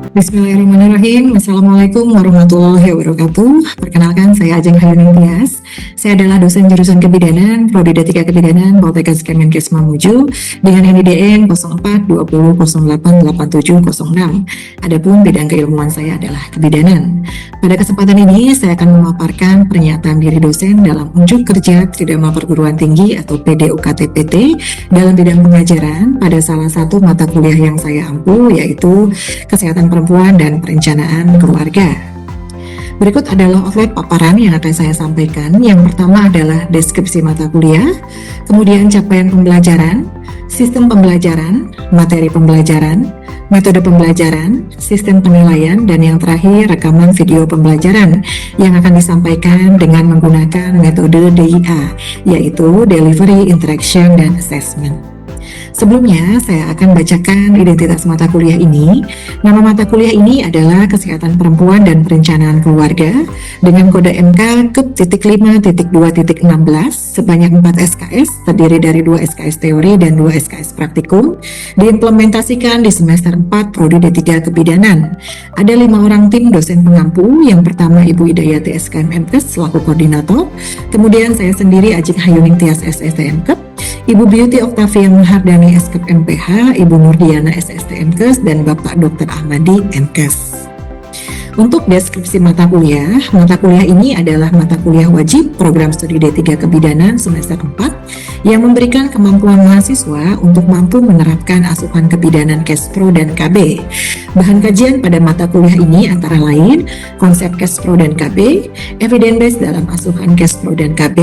Bismillahirrahmanirrahim. Assalamualaikum warahmatullahi wabarakatuh. Perkenalkan, saya Ajeng Hayuning Tias. Saya adalah dosen jurusan kebidanan, Prodi D3 Kebidanan, Poltekkes Kemenkes Mamuju, dengan NIDN 0420088706. Adapun bidang keilmuan saya adalah kebidanan. Pada kesempatan ini, saya akan memaparkan pernyataan diri dosen dalam unjuk kerja Tridharma Perguruan Tinggi atau PDUKT-PT dalam bidang pengajaran pada salah satu mata kuliah yang saya ampu, yaitu Kesehatan Perempuan dan Perencanaan Keluarga. Berikut adalah outline paparan yang akan saya sampaikan. Yang pertama adalah deskripsi mata kuliah, kemudian capaian pembelajaran, sistem pembelajaran, materi pembelajaran, metode pembelajaran, sistem penilaian, dan yang terakhir rekaman video pembelajaran yang akan disampaikan dengan menggunakan metode DIA, yaitu Delivery, Interaction, dan Assessment. Sebelumnya, saya akan bacakan identitas mata kuliah ini. Nama mata kuliah ini adalah Kesehatan Perempuan dan Perencanaan Keluarga dengan kode MK #5.2.16 sebanyak 4 SKS, terdiri dari 2 SKS teori dan 2 SKS praktikum, diimplementasikan di semester 4 Prodi D3 Kebidanan. Ada 5 orang tim dosen pengampu. Yang pertama Ibu Idayati SKM MKes selaku koordinator, kemudian saya sendiri Ajeng Hayuning Tias SST MKes, Ibu Beauty Octavia Mahardani SKep MPH, Ibu Nurdiana SST MKes, dan Bapak Dr. Ahmadi MKes. Untuk deskripsi mata kuliah ini adalah mata kuliah wajib program studi D3 Kebidanan semester 4 yang memberikan kemampuan mahasiswa untuk mampu menerapkan asuhan kebidanan Kespro dan KB. Bahan kajian pada mata kuliah ini antara lain konsep Kespro dan KB, evidence base dalam asuhan Kespro dan KB,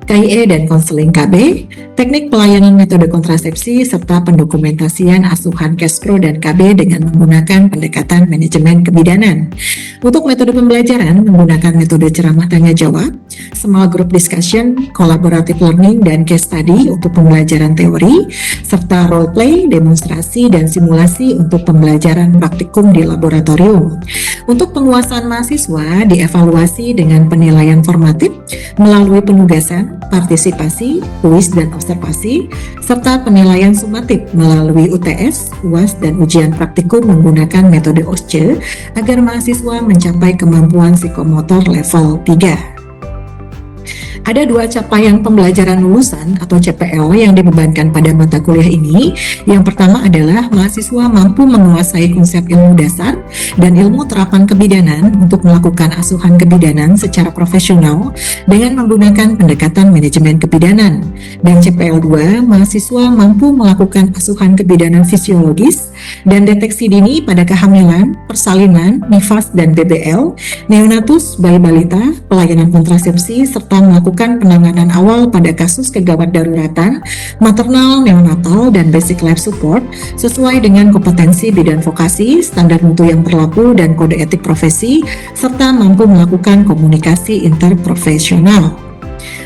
KIE dan konseling KB, teknik pelayanan metode kontrasepsi, serta pendokumentasian asuhan Kespro dan KB dengan menggunakan pendekatan manajemen kebidanan. Untuk metode pembelajaran menggunakan metode ceramah tanya jawab, small group discussion, collaborative learning, dan case study untuk pembelajaran teori, serta role play, demonstrasi, dan simulasi untuk pembelajaran praktikum di laboratorium. Untuk penguasaan mahasiswa dievaluasi dengan penilaian formatif melalui penugasan, partisipasi, kuis, dan observasi, serta penilaian sumatif melalui UTS, UAS, dan ujian praktikum menggunakan metode OSCE agar mahasiswa mencapai kemampuan psikomotor level 3. Ada 2 capaian pembelajaran lulusan atau CPL yang dibebankan pada mata kuliah ini. Yang pertama adalah mahasiswa mampu menguasai konsep ilmu dasar dan ilmu terapan kebidanan untuk melakukan asuhan kebidanan secara profesional dengan menggunakan pendekatan manajemen kebidanan. Dan CPL 2, mahasiswa mampu melakukan asuhan kebidanan fisiologis dan deteksi dini pada kehamilan, persalinan, nifas, dan BBL, neonatus, bayi balita, pelayanan kontrasepsi, serta melakukan penanganan awal pada kasus kegawat daruratan, maternal, neonatal, dan basic life support sesuai dengan kompetensi bidang vokasi, standar mutu yang berlaku, dan kode etik profesi, serta mampu melakukan komunikasi interprofesional.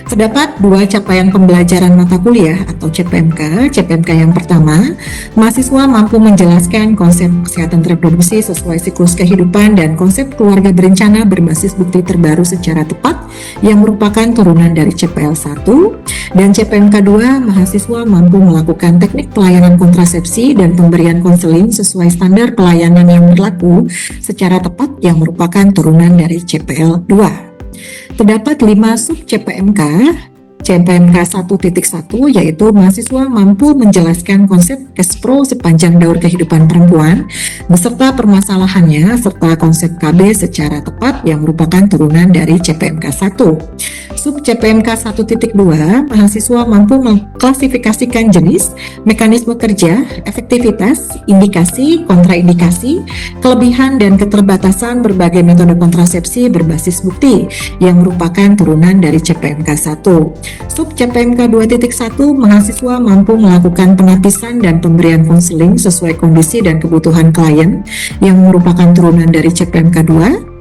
Terdapat 2 capaian pembelajaran mata kuliah atau CPMK. CPMK yang pertama, mahasiswa mampu menjelaskan konsep kesehatan reproduksi sesuai siklus kehidupan dan konsep keluarga berencana berbasis bukti terbaru secara tepat yang merupakan turunan dari CPL 1. Dan CPMK 2, mahasiswa mampu melakukan teknik pelayanan kontrasepsi dan pemberian konseling sesuai standar pelayanan yang berlaku secara tepat yang merupakan turunan dari CPL 2. Terdapat 5 sub CPMK. CPMK 1.1 yaitu mahasiswa mampu menjelaskan konsep Kespro sepanjang daur kehidupan perempuan beserta permasalahannya serta konsep KB secara tepat yang merupakan turunan dari CPMK 1. Sub CPMK 1.2, mahasiswa mampu mengklasifikasikan jenis, mekanisme kerja, efektivitas, indikasi, kontraindikasi, kelebihan dan keterbatasan berbagai metode kontrasepsi berbasis bukti yang merupakan turunan dari CPMK 1. Sub CPMK 2.1, mahasiswa mampu melakukan penapisan dan pemberian konseling sesuai kondisi dan kebutuhan klien yang merupakan turunan dari CPMK 2.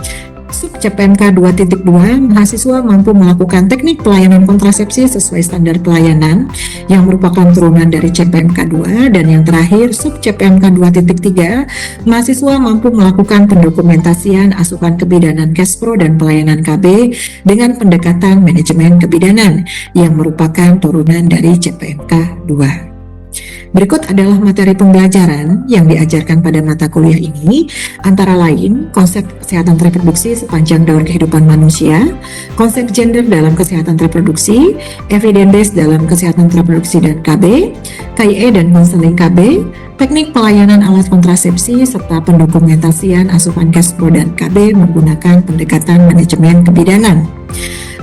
Sub CPMK 2.2, mahasiswa mampu melakukan teknik pelayanan kontrasepsi sesuai standar pelayanan yang merupakan turunan dari CPMK 2. Dan yang terakhir, sub CPMK 2.3, mahasiswa mampu melakukan pendokumentasian asuhan kebidanan Kespro dan pelayanan KB dengan pendekatan manajemen kebidanan yang merupakan turunan dari CPMK 2. Berikut adalah materi pembelajaran yang diajarkan pada mata kuliah ini, antara lain konsep kesehatan reproduksi sepanjang daur kehidupan manusia, konsep gender dalam kesehatan reproduksi, evidence based dalam kesehatan reproduksi dan KB, KIE dan konseling KB, teknik pelayanan alat kontrasepsi, serta pendokumentasian asupan Kespro dan KB menggunakan pendekatan manajemen kebidanan.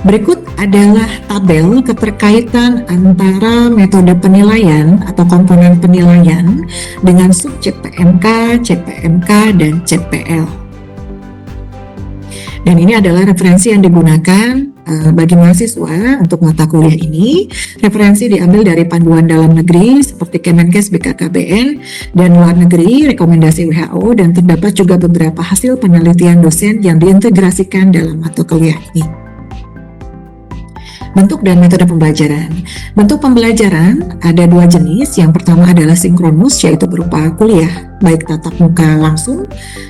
Berikut adalah tabel keterkaitan antara metode penilaian atau komponen penilaian dengan subjek PMK, CPMK, dan CPL. Dan ini adalah referensi yang digunakan bagi mahasiswa untuk mata kuliah ini. Referensi diambil dari panduan dalam negeri seperti Kemenkes BKKBN dan luar negeri, rekomendasi WHO, dan terdapat juga beberapa hasil penelitian dosen yang diintegrasikan dalam mata kuliah ini. Bentuk dan metode pembelajaran. Bentuk pembelajaran ada dua jenis. Yang pertama adalah sinkronus, yaitu berupa kuliah, baik tatap muka langsung,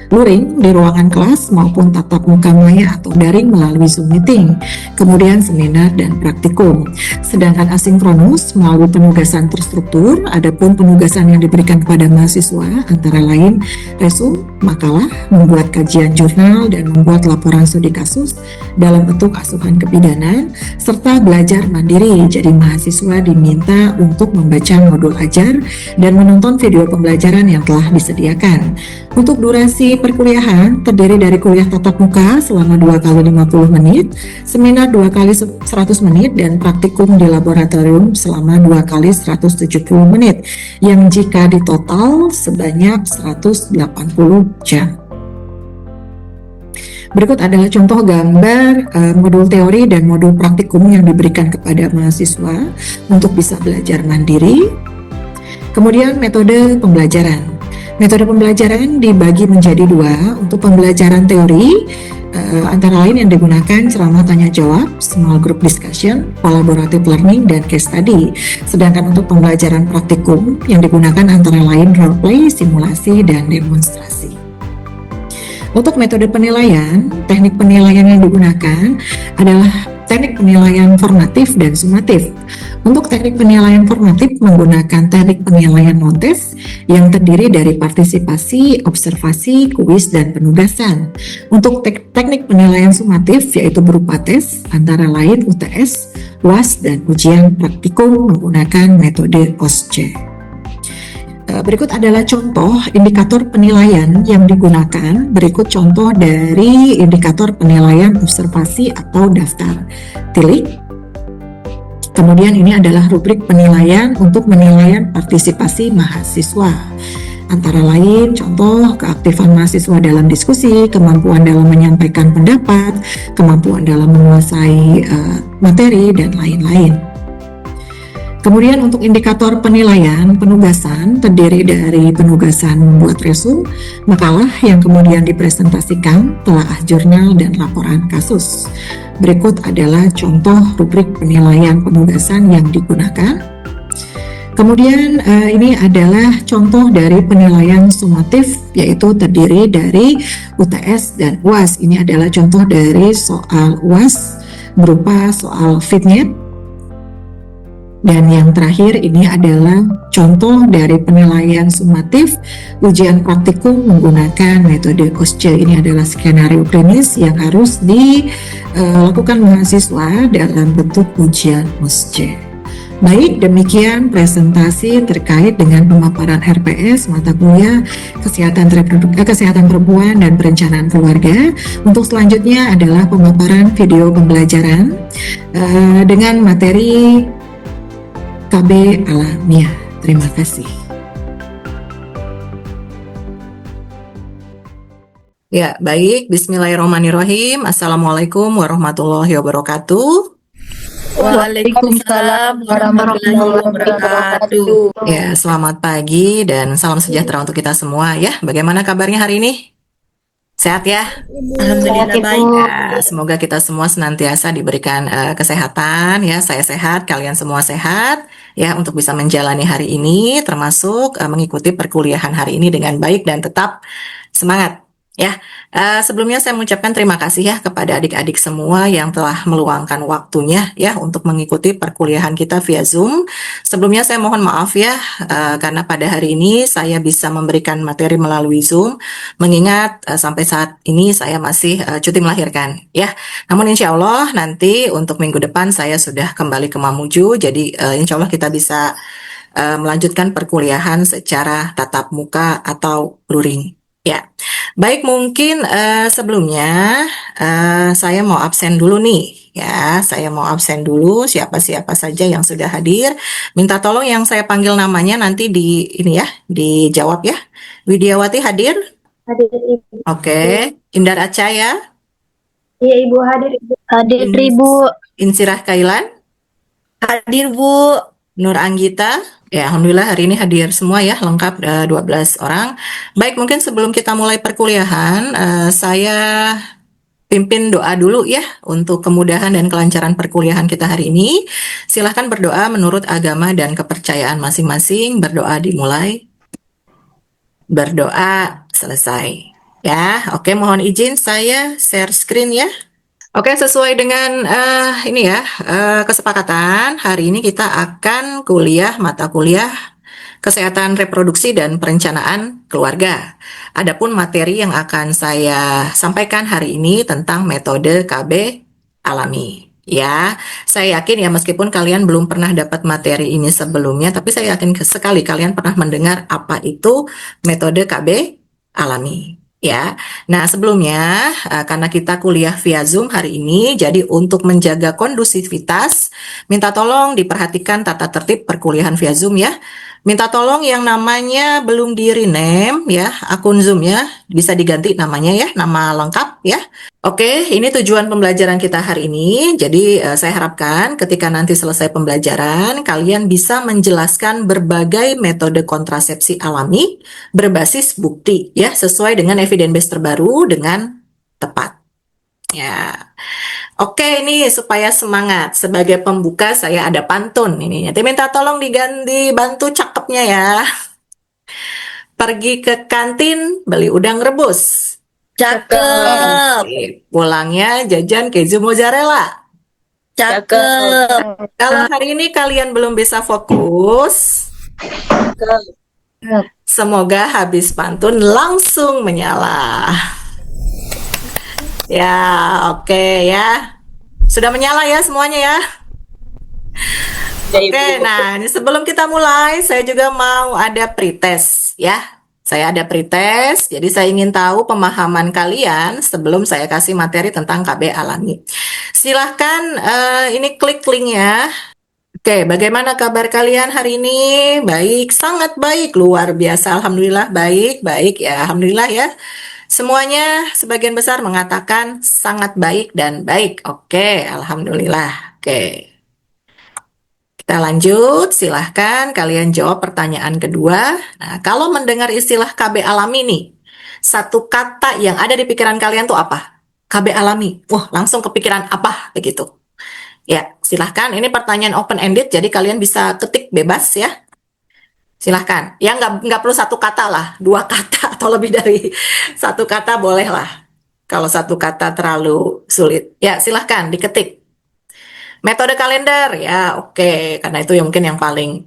luring di ruangan kelas, maupun tatap muka maya atau daring melalui Zoom meeting. Kemudian seminar dan praktikum. Sedangkan asinkronus melalui penugasan terstruktur. Adapun penugasan yang diberikan kepada mahasiswa antara lain resume, makalah, membuat kajian jurnal, dan membuat laporan studi kasus dalam bentuk asuhan kebidanan, serta belajar mandiri. Jadi mahasiswa diminta untuk membaca modul ajar dan menonton video pembelajaran yang telah disediakan. Untuk durasi perkuliahan terdiri dari kuliah tatap muka selama 2 kali 50 menit, seminar 2 kali 100 menit, dan praktikum di laboratorium selama 2 kali 170 menit, yang jika ditotal sebanyak 180 jam. Berikut adalah contoh gambar modul teori dan modul praktikum yang diberikan kepada mahasiswa untuk bisa belajar mandiri. Kemudian metode pembelajaran. Metode pembelajaran dibagi menjadi dua. Untuk pembelajaran teori, antara lain yang digunakan ceramah tanya jawab, small group discussion, collaborative learning, dan case study. Sedangkan untuk pembelajaran praktikum yang digunakan antara lain role play, simulasi, dan demonstrasi. Untuk metode penilaian, teknik penilaian yang digunakan adalah teknik penilaian formatif dan sumatif. Untuk teknik penilaian formatif menggunakan teknik penilaian non-tes yang terdiri dari partisipasi, observasi, kuis, dan penugasan. Untuk teknik penilaian sumatif yaitu berupa tes, antara lain UTS, UAS, dan ujian praktikum menggunakan metode OSCE. Berikut adalah contoh indikator penilaian yang digunakan. Berikut contoh dari indikator penilaian observasi atau daftar tilik. Kemudian ini adalah rubrik penilaian untuk penilaian partisipasi mahasiswa. Antara lain contoh keaktifan mahasiswa dalam diskusi, kemampuan dalam menyampaikan pendapat, kemampuan dalam menguasai materi, dan lain-lain. Kemudian untuk indikator penilaian penugasan terdiri dari penugasan membuat resume, makalah yang kemudian dipresentasikan, telaah jurnal, dan laporan kasus. Berikut adalah contoh rubrik penilaian penugasan yang digunakan. Kemudian ini adalah contoh dari penilaian sumatif, yaitu terdiri dari UTS dan UAS. Ini adalah contoh dari soal UAS berupa soal vignette. Dan yang terakhir ini adalah contoh dari penilaian sumatif ujian praktikum menggunakan metode OSCE. Ini adalah skenario klinis yang harus dilakukan mahasiswa dalam bentuk ujian OSCE. Baik, demikian presentasi terkait dengan pemaparan RPS mata kuliah kesehatan perempuan dan perencanaan keluarga. Untuk selanjutnya adalah pemaparan video pembelajaran dengan materi KB alamiah. Terima kasih. Ya, baik. Bismillahirrahmanirrahim. Assalamualaikum warahmatullahi wabarakatuh. Waalaikumsalam warahmatullahi wabarakatuh. Ya, selamat pagi dan salam sejahtera untuk kita semua ya. Bagaimana kabarnya hari ini? Sehat ya? Alhamdulillah baik. Ya, semoga kita semua senantiasa diberikan kesehatan ya. Saya sehat, kalian semua sehat ya untuk bisa menjalani hari ini termasuk mengikuti perkuliahan hari ini dengan baik dan tetap semangat Ya, sebelumnya saya mengucapkan terima kasih ya kepada adik-adik semua yang telah meluangkan waktunya ya untuk mengikuti perkuliahan kita via Zoom. Sebelumnya saya mohon maaf ya karena pada hari ini saya bisa memberikan materi melalui Zoom, mengingat sampai saat ini saya masih cuti melahirkan ya. Namun insya Allah nanti untuk minggu depan saya sudah kembali ke Mamuju, jadi insya Allah kita bisa melanjutkan perkuliahan secara tatap muka atau luring. Ya, baik mungkin sebelumnya saya mau absen dulu nih ya, saya mau absen dulu siapa-siapa saja yang sudah hadir. Minta tolong yang saya panggil namanya nanti di ini ya, dijawab ya. Widiawati hadir? Hadir Ibu. Oke. Indar Acaya? Iya Ibu hadir. Hadir Ibu. Insirah Kailan? Hadir Bu. Nur Anggita? Ya, Alhamdulillah hari ini hadir semua ya, lengkap 12 orang. Baik, mungkin sebelum kita mulai perkuliahan, saya pimpin doa dulu ya untuk kemudahan dan kelancaran perkuliahan kita hari ini. Silahkan berdoa menurut agama dan kepercayaan masing-masing. Berdoa dimulai, berdoa selesai. Ya, oke, mohon izin saya share screen ya. Oke, sesuai dengan ini ya kesepakatan, hari ini kita akan kuliah mata kuliah Kesehatan Reproduksi dan Perencanaan Keluarga. Adapun materi yang akan saya sampaikan hari ini tentang metode KB alami. Ya, saya yakin ya meskipun kalian belum pernah dapat materi ini sebelumnya, tapi saya yakin sekali kalian pernah mendengar apa itu metode KB alami. Ya, nah sebelumnya karena kita kuliah via Zoom hari ini, jadi untuk menjaga kondusivitas, minta tolong diperhatikan tata tertib perkuliahan via Zoom ya. Minta tolong yang namanya belum di rename ya, akun Zoom-nya bisa diganti namanya ya, nama lengkap ya. Oke, ini tujuan pembelajaran kita hari ini. Jadi saya harapkan ketika nanti selesai pembelajaran, kalian bisa menjelaskan berbagai metode kontrasepsi alami berbasis bukti ya, sesuai dengan evidence base terbaru dengan tepat. Ya. Oke, ini supaya semangat. Sebagai pembuka saya ada pantun ini. Nanti minta tolong dibantu cakepnya ya. Pergi ke kantin beli udang rebus. Cakep. Pulangnya jajan keju mozzarella. Cakep. Kalau hari ini kalian belum bisa fokus, semoga habis pantun langsung menyala. Ya, oke ya. Sudah menyala ya semuanya ya? Oke, nah ini sebelum kita mulai, saya juga mau ada pretest ya. Saya ada pretest, jadi saya ingin tahu pemahaman kalian sebelum saya kasih materi tentang KB alami. Silahkan ini klik linknya. Oke, bagaimana kabar kalian hari ini? Baik, sangat baik, luar biasa. Alhamdulillah, baik, baik ya. Alhamdulillah ya. Semuanya sebagian besar mengatakan sangat baik dan baik. Oke, alhamdulillah. Oke. Kita lanjut, silahkan kalian jawab pertanyaan kedua. Nah, kalau mendengar istilah KB alami nih, satu kata yang ada di pikiran kalian tuh apa? KB alami. Wah, langsung kepikiran apa begitu? Ya, silahkan. Ini pertanyaan open-ended, jadi kalian bisa ketik bebas ya. Silahkan. Ya, nggak perlu satu kata lah, 2 kata atau lebih dari 1 kata boleh lah. Kalau 1 kata terlalu sulit. Ya, silahkan diketik. Metode kalender, ya oke. Karena itu yang mungkin yang paling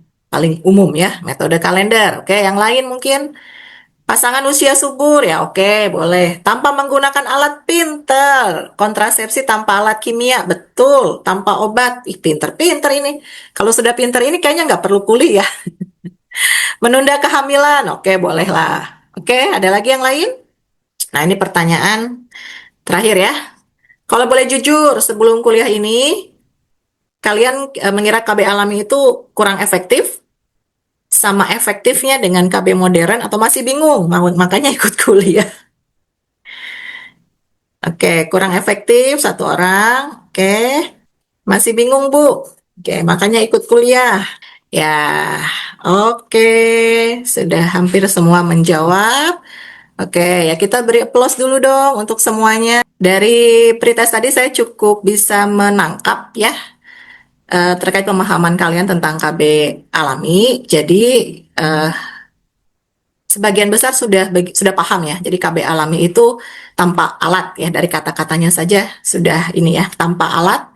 umum ya, metode kalender. Oke, yang lain mungkin pasangan usia subur, ya oke, boleh. Tanpa menggunakan alat pinter. Kontrasepsi tanpa alat kimia, betul. Tanpa obat, pinter-pinter ini. Kalau sudah pinter ini kayaknya nggak perlu kuliah. Menunda kehamilan, oke bolehlah. Oke, ada lagi yang lain? Nah ini pertanyaan terakhir ya. Kalau boleh jujur, sebelum kuliah ini, kalian mengira KB alami itu kurang efektif? Sama efektifnya dengan KB modern atau masih bingung? Makanya ikut kuliah. Oke, kurang efektif 1 orang. Oke, masih bingung Bu? Oke, makanya ikut kuliah. Ya, oke, sudah hampir semua menjawab. Oke, ya kita beri applause dulu dong untuk semuanya. Dari pretest tadi saya cukup bisa menangkap ya terkait pemahaman kalian tentang KB alami. Jadi sebagian besar sudah paham ya. Jadi KB alami itu tanpa alat ya, dari kata-katanya saja sudah ini ya, tanpa alat,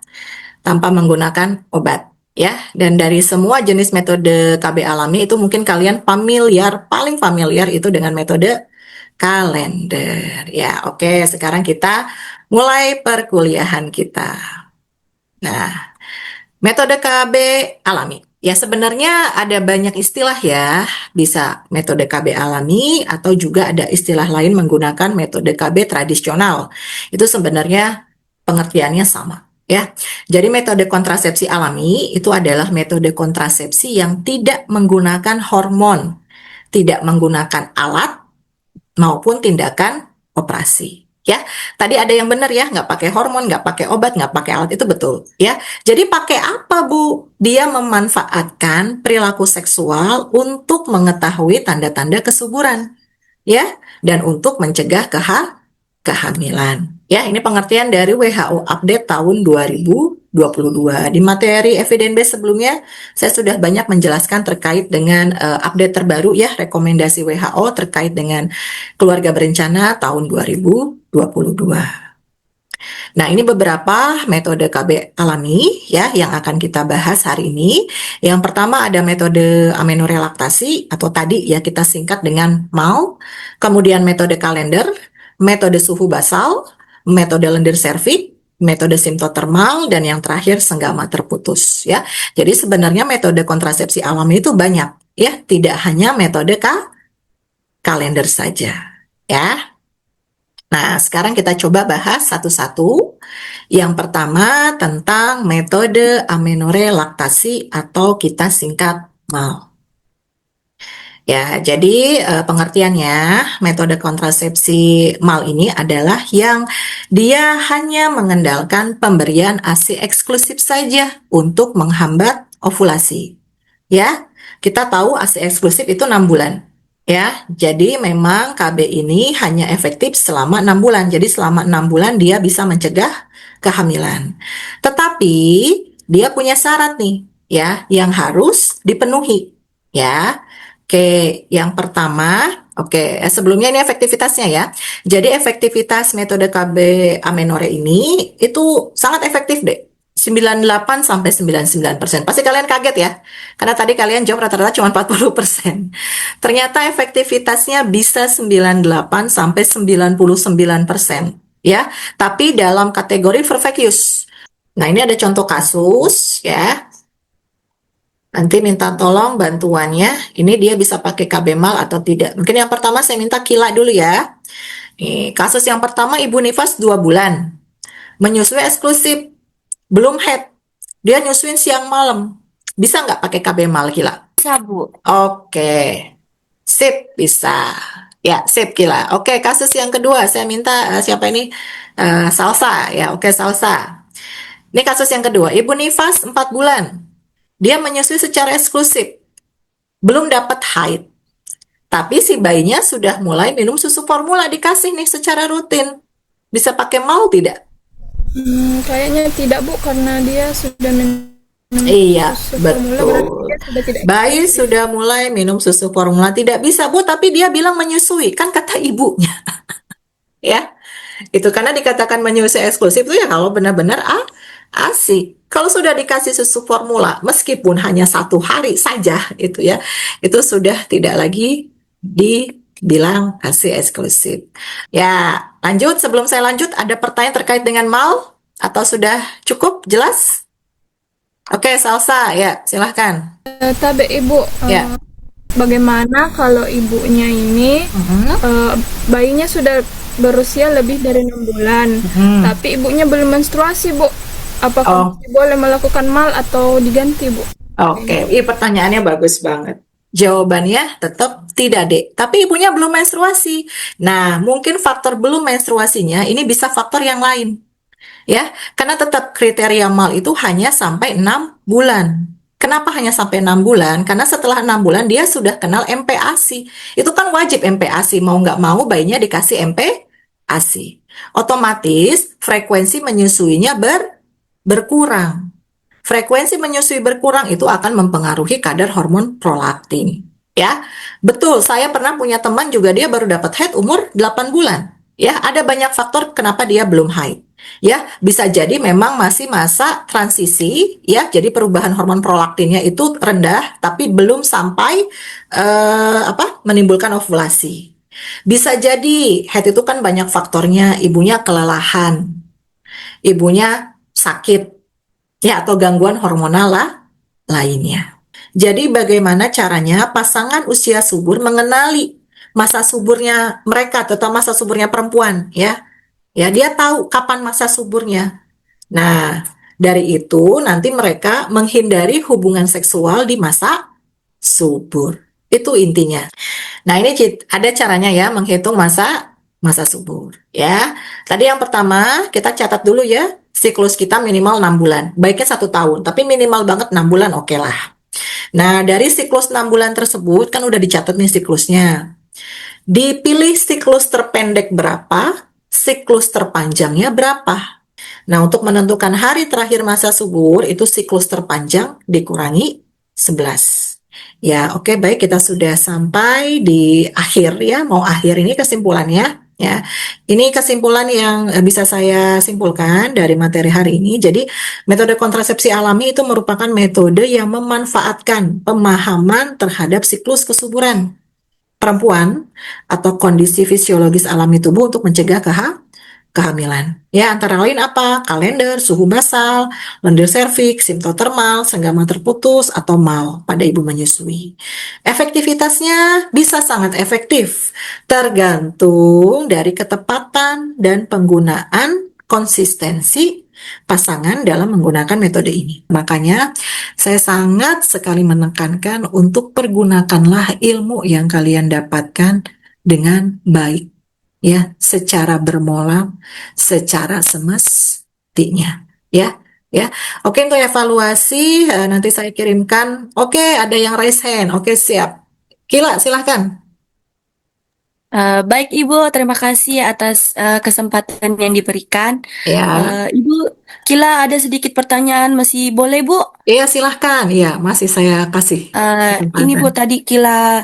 tanpa menggunakan obat ya. Dan dari semua jenis metode KB alami itu mungkin kalian paling familiar itu dengan metode kalender ya. Oke, sekarang kita mulai perkuliahan kita. Nah, metode KB alami. Ya sebenarnya ada banyak istilah ya, bisa metode KB alami atau juga ada istilah lain menggunakan metode KB tradisional. Itu sebenarnya pengertiannya sama ya. Jadi metode kontrasepsi alami itu adalah metode kontrasepsi yang tidak menggunakan hormon, tidak menggunakan alat maupun tindakan operasi. Ya, tadi ada yang benar ya, nggak pakai hormon, nggak pakai obat, nggak pakai alat, itu betul. Ya, jadi pakai apa Bu? Dia memanfaatkan perilaku seksual untuk mengetahui tanda-tanda kesuburan, ya, dan untuk mencegah kehamilan. Ya, ini pengertian dari WHO update tahun 2022. Di materi evidence base sebelumnya, saya sudah banyak menjelaskan terkait dengan update terbaru ya, rekomendasi WHO terkait dengan keluarga berencana tahun 2022. Nah, ini beberapa metode KB alami ya yang akan kita bahas hari ini. Yang pertama ada metode amenorelaktasi atau tadi ya kita singkat dengan MAL, kemudian metode kalender, metode suhu basal, metode lendir serviks, metode simptotermal, dan yang terakhir senggama terputus ya. Jadi sebenarnya metode kontrasepsi alami itu banyak ya, tidak hanya metode kalender saja ya. Nah, sekarang kita coba bahas satu-satu. Yang pertama tentang metode amenorelaktasi atau kita singkat MAL. Ya, jadi pengertiannya metode kontrasepsi MAL ini adalah yang dia hanya mengandalkan pemberian ASI eksklusif saja untuk menghambat ovulasi. Ya, kita tahu ASI eksklusif itu 6 bulan. Ya, jadi memang KB ini hanya efektif selama 6 bulan. Jadi selama 6 bulan dia bisa mencegah kehamilan. Tetapi dia punya syarat nih, ya, yang harus dipenuhi. Ya, oke, yang pertama, sebelumnya ini efektivitasnya ya. Jadi efektivitas metode KB amenore ini itu sangat efektif deh. 98 sampai 99%. Pasti kalian kaget ya. Karena tadi kalian jawab rata-rata cuma 40%. Ternyata efektivitasnya bisa 98 sampai 99% ya. Tapi dalam kategori perfect use. Nah, ini ada contoh kasus ya. Nanti minta tolong bantuannya. Ini dia bisa pakai KB MAL atau tidak. Mungkin yang pertama saya minta kila dulu ya. Nih, kasus yang pertama Ibu nifas 2 bulan. Menyusui eksklusif. Belum head. Dia nyusuin siang malam. Bisa nggak pakai KB MAL kila? Bisa, Bu. Oke. Sip, bisa. Ya, sip kila. Oke, kasus yang kedua. Saya minta siapa ini? Salsa. Ya, oke, Salsa. Ini kasus yang kedua. Ibu nifas 4 bulan. Dia menyusui secara eksklusif. Belum dapat haid. Tapi si bayinya sudah mulai minum susu formula, dikasih nih secara rutin. Bisa pakai MAL tidak? Kayaknya tidak, Bu, karena dia sudah minum Iya, susu formula, betul. berarti dia sudah tidak Bayi sudah mulai minum susu formula. Tidak bisa, Bu, tapi dia bilang menyusui. Kan kata ibunya. Ya, itu karena dikatakan menyusui eksklusif itu ya kalau benar-benar asik. Kalau sudah dikasih susu formula, meskipun hanya 1 hari saja, itu ya, itu sudah tidak lagi dibilang ASI eksklusif. Ya, lanjut. Sebelum saya lanjut, ada pertanyaan terkait dengan MAL? Atau sudah cukup jelas? Oke, Salsa, ya, silahkan. Tabe Ibu, Ya. bagaimana kalau ibunya ini bayinya sudah berusia lebih dari 6 bulan, tapi ibunya belum menstruasi, Bu? Apakah masih boleh melakukan MAL atau diganti, Bu? Oke, ini pertanyaannya bagus banget. Jawabannya tetap tidak, Dek. Tapi ibunya belum menstruasi. Nah, mungkin faktor belum menstruasinya ini bisa faktor yang lain. Ya, karena tetap kriteria MAL itu hanya sampai 6 bulan. Kenapa hanya sampai 6 bulan? Karena setelah 6 bulan dia sudah kenal MPASI. Itu kan wajib MPASI, mau nggak mau bayinya dikasih MPASI. Otomatis frekuensi menyusuinya berkurang. Frekuensi menyusui berkurang itu akan mempengaruhi kadar hormon prolaktin. ya. Betul, saya pernah punya teman juga dia baru dapat haid umur 8 bulan. Ya, ada banyak faktor kenapa dia belum haid. Ya, bisa jadi memang masih masa transisi ya. Jadi perubahan hormon prolaktinnya itu rendah tapi belum sampai menimbulkan ovulasi. Bisa jadi haid itu kan banyak faktornya, ibunya kelelahan, ibunya sakit ya atau gangguan hormonal lah lainnya. Jadi bagaimana caranya pasangan usia subur mengenali masa suburnya mereka, terutama masa suburnya perempuan ya. Ya, dia tahu kapan masa suburnya. Nah, dari itu nanti mereka menghindari hubungan seksual di masa subur. Itu intinya. Nah, ini ada caranya ya menghitung masa subur ya. Tadi yang pertama kita catat dulu ya, siklus kita minimal 6 bulan. Baiknya 1 tahun, tapi minimal banget 6 bulan oke lah. Nah, dari siklus 6 bulan tersebut kan udah dicatat nih siklusnya. Dipilih siklus terpendek berapa, siklus terpanjangnya berapa. Nah, untuk menentukan hari terakhir masa subur, itu siklus terpanjang dikurangi 11. Ya, oke, baik, kita sudah sampai di akhir ya, mau akhir ini kesimpulannya. Ya, ini kesimpulan yang bisa saya simpulkan dari materi hari ini. Jadi, metode kontrasepsi alami itu merupakan metode yang memanfaatkan pemahaman terhadap siklus kesuburan perempuan atau kondisi fisiologis alami tubuh untuk mencegah kehamilan. Ya, antara lain apa? Kalender, suhu basal, lendir serviks, simptotermal, senggama terputus, atau mal pada ibu menyusui. Efektivitasnya bisa sangat efektif, tergantung dari ketepatan dan penggunaan konsistensi pasangan dalam menggunakan metode ini. Makanya saya sangat sekali menekankan untuk pergunakanlah ilmu yang kalian dapatkan dengan baik ya, secara bermolam, secara semestinya ya. Ya, oke, untuk evaluasi nanti saya kirimkan. Oke, ada yang raise hand. Oke, siap. Kila, silahkan. Baik Ibu, terima kasih atas kesempatan yang diberikan. Ya, Ibu, Kila ada sedikit pertanyaan, masih boleh Bu? iya silahkan. Iya, masih saya kasih Ini Bu, kesempatan. tadi Kila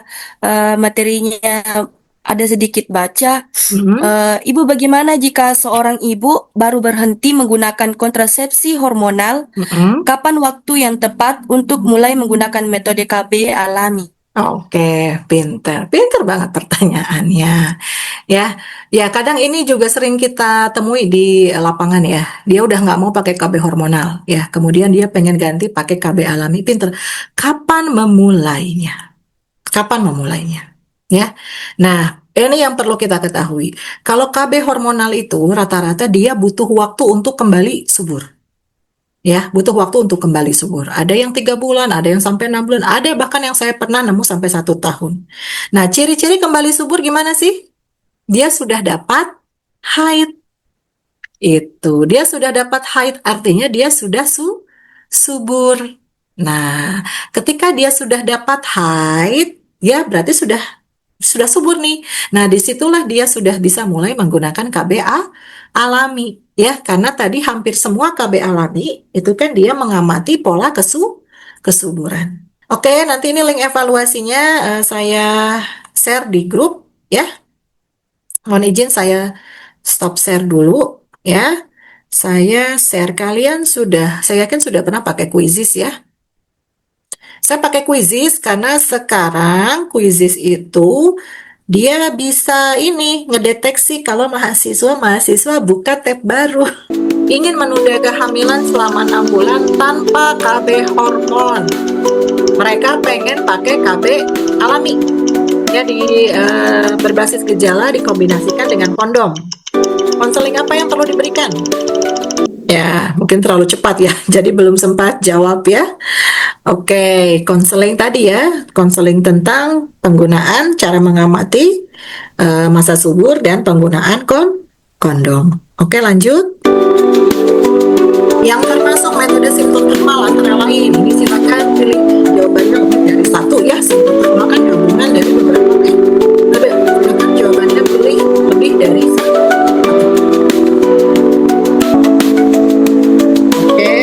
materinya ada sedikit baca. Mhm. Ibu, bagaimana jika seorang ibu baru berhenti menggunakan kontrasepsi hormonal? Mhm. Kapan waktu yang tepat untuk mulai menggunakan metode KB alami? Oke, pinter banget pertanyaannya. Ya, ya kadang ini juga sering kita temui di lapangan ya. Dia udah nggak mau pakai KB hormonal, ya. Kemudian dia pengen ganti pakai KB alami. Pinter. Kapan memulainya? Kapan memulainya? Ya. Nah, ini yang perlu kita ketahui. Kalau KB hormonal itu rata-rata dia butuh waktu untuk kembali subur. Ya, butuh waktu untuk kembali subur. Ada yang 3 bulan, ada yang sampai 6 bulan, ada bahkan yang saya pernah nemu sampai 1 tahun. Nah, ciri-ciri kembali subur gimana sih? Dia sudah dapat haid. Itu, dia sudah dapat haid, artinya dia sudah subur. Nah, ketika dia sudah dapat haid, ya berarti sudah subur nih. Nah, disitulah dia sudah bisa mulai menggunakan KBA alami, ya, karena tadi hampir semua KB alami itu kan dia mengamati pola kesuburan. Oke, nanti ini link evaluasinya saya share di grup, ya. Mohon izin saya stop share dulu, ya. Saya share, saya yakin sudah pernah pakai Quizzes ya. Saya pakai Quizzes karena sekarang Quizzes itu dia bisa ngedeteksi kalau mahasiswa buka tab baru. Ingin menunda kehamilan selama 6 bulan tanpa KB hormon. Mereka pengen pakai KB alami. Ya, berbasis gejala dikombinasikan dengan kondom. Konseling apa yang perlu diberikan? Ya, mungkin terlalu cepat ya, jadi belum sempat jawab ya. Oke, konseling tadi ya, konseling tentang penggunaan, cara mengamati masa subur dan penggunaan kondom. Oke, lanjut. Yang termasuk metode simptotermal antara lain, ini silakan pilih jawabannya lebih dari 1 ya. Simptotermal kan gabungan dari beberapa silakan jawabannya pilih lebih dari 1. Oke.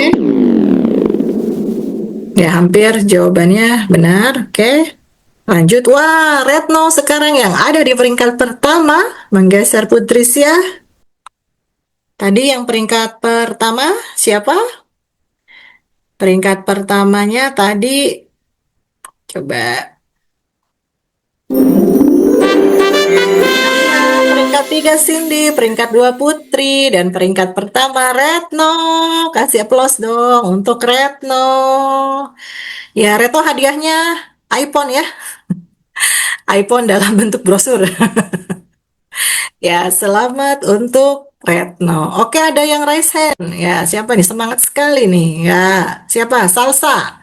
Ya, hampir jawabannya benar. Oke. Lanjut, wah, Retno sekarang yang ada di peringkat pertama, menggeser Putri Sia. Tadi yang peringkat pertama siapa? Peringkat pertamanya tadi, coba. Peringkat 3 Cindy, peringkat 2 Putri, dan peringkat pertama Retno. Kasih aplaus dong untuk Retno. Ya, Retno hadiahnya iPhone ya. iPhone dalam bentuk brosur. Ya, selamat untuk Retno. Oke, ada yang raise hand. Ya, siapa nih? Semangat sekali nih. Ya, siapa? Salsa.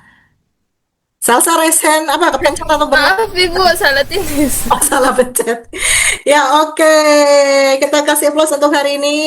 Salsa raise hand. Apa? Kepencet atau benar? Maaf Ibu, salah tulis. Oh, salah pencet. Ya, oke. Kita kasih aplaus untuk hari ini.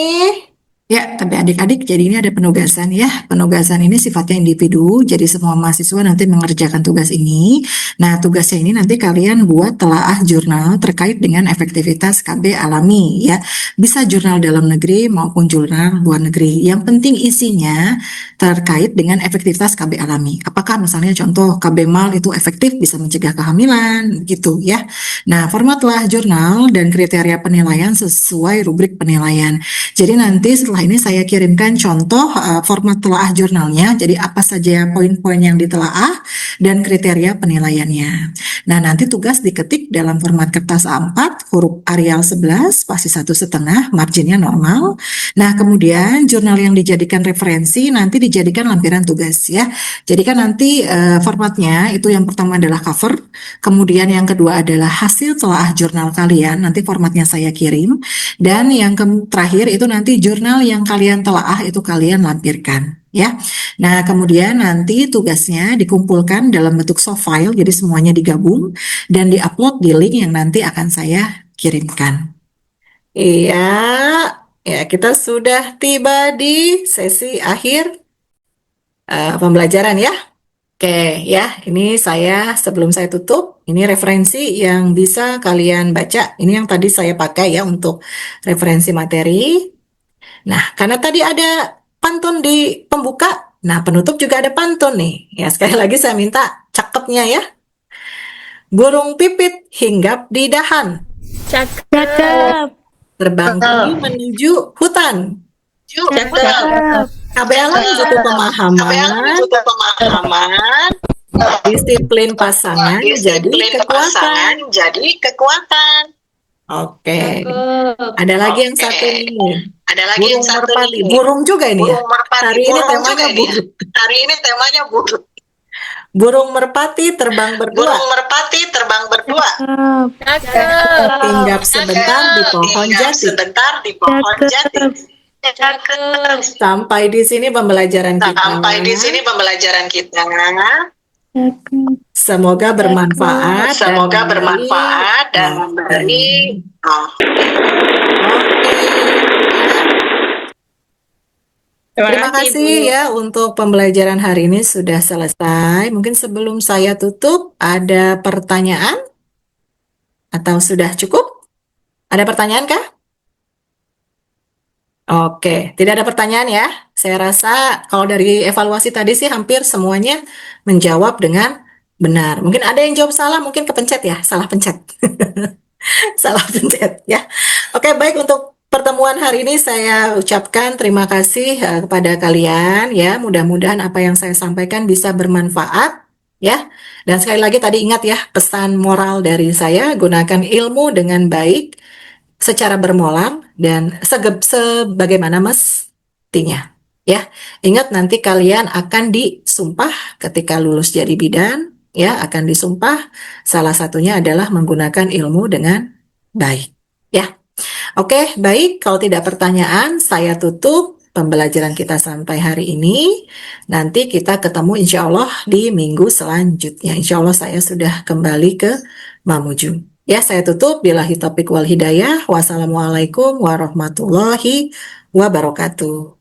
Ya, tapi adik-adik, jadi ini ada penugasan ya. Penugasan ini sifatnya individu, jadi semua mahasiswa nanti mengerjakan tugas ini. Nah, tugasnya ini nanti kalian buat telaah jurnal terkait dengan efektivitas KB alami ya. Bisa jurnal dalam negeri maupun jurnal luar negeri. Yang penting isinya terkait dengan efektivitas KB alami. Apakah misalnya contoh KB mal itu efektif bisa mencegah kehamilan gitu ya. Nah, format telaah jurnal dan kriteria penilaian sesuai rubrik penilaian. Jadi nanti setelah ini saya kirimkan contoh format telaah jurnalnya, jadi apa saja poin-poin yang ditelaah dan kriteria penilaiannya. Nah, nanti tugas diketik dalam format kertas A4, huruf Arial 11, spasi 1,5, marginnya normal. Nah, kemudian jurnal yang dijadikan referensi nanti dijadikan lampiran tugas ya. Jadi kan nanti formatnya itu yang pertama adalah cover, kemudian yang kedua adalah hasil telaah jurnal kalian, nanti formatnya saya kirim, dan yang terakhir itu nanti jurnal yang kalian telaah itu kalian lampirkan ya. Nah, kemudian nanti tugasnya dikumpulkan dalam bentuk soft file, jadi semuanya digabung dan diupload di link yang nanti akan saya kirimkan. Iya, ya kita sudah tiba di sesi akhir pembelajaran ya. Oke, ya, ini sebelum saya tutup, ini referensi yang bisa kalian baca. Ini yang tadi saya pakai ya untuk referensi materi. Nah, karena tadi ada pantun di pembuka, nah penutup juga ada pantun nih. Ya, sekali lagi saya minta cakepnya ya. Burung pipit hinggap di dahan, Cakep. terbang tinggi menuju hutan. Cakep. KBL butuh pemahaman, disiplin pasangan jadi kekuatan. Oke. Ada lagi yang satu ini. Burung merpati. Burung juga ini ya. Hari ini temanya burung. Burung merpati terbang berdua. Cakep. Hinggap sebentar di pohon jati. Cakep. Sampai di sini pembelajaran kita. Semoga bermanfaat dan memberi. Terima kasih ya untuk pembelajaran hari ini sudah selesai. Mungkin sebelum saya tutup, ada pertanyaan? Atau sudah cukup? Ada pertanyaan kah? Oke, tidak ada pertanyaan ya. Saya rasa kalau dari evaluasi tadi sih hampir semuanya menjawab dengan benar. Mungkin ada yang jawab salah, mungkin kepencet ya, salah pencet. Salah pencet ya. Oke, baik, untuk pertemuan hari ini saya ucapkan terima kasih kepada kalian ya. Mudah-mudahan apa yang saya sampaikan bisa bermanfaat ya. Dan sekali lagi tadi ingat ya, pesan moral dari saya, gunakan ilmu dengan baik, secara bermolar dan sebagaimana mestinya ya. Ingat nanti kalian akan disumpah ketika lulus jadi bidan ya, akan disumpah salah satunya adalah menggunakan ilmu dengan baik ya. Oke, baik, kalau tidak pertanyaan saya tutup pembelajaran kita sampai hari ini. Nanti kita ketemu insya Allah di minggu selanjutnya. Insya Allah saya sudah kembali ke Mamuju. Ya, saya tutup. Billahi taufiq wal hidayah. Wassalamualaikum warahmatullahi wabarakatuh.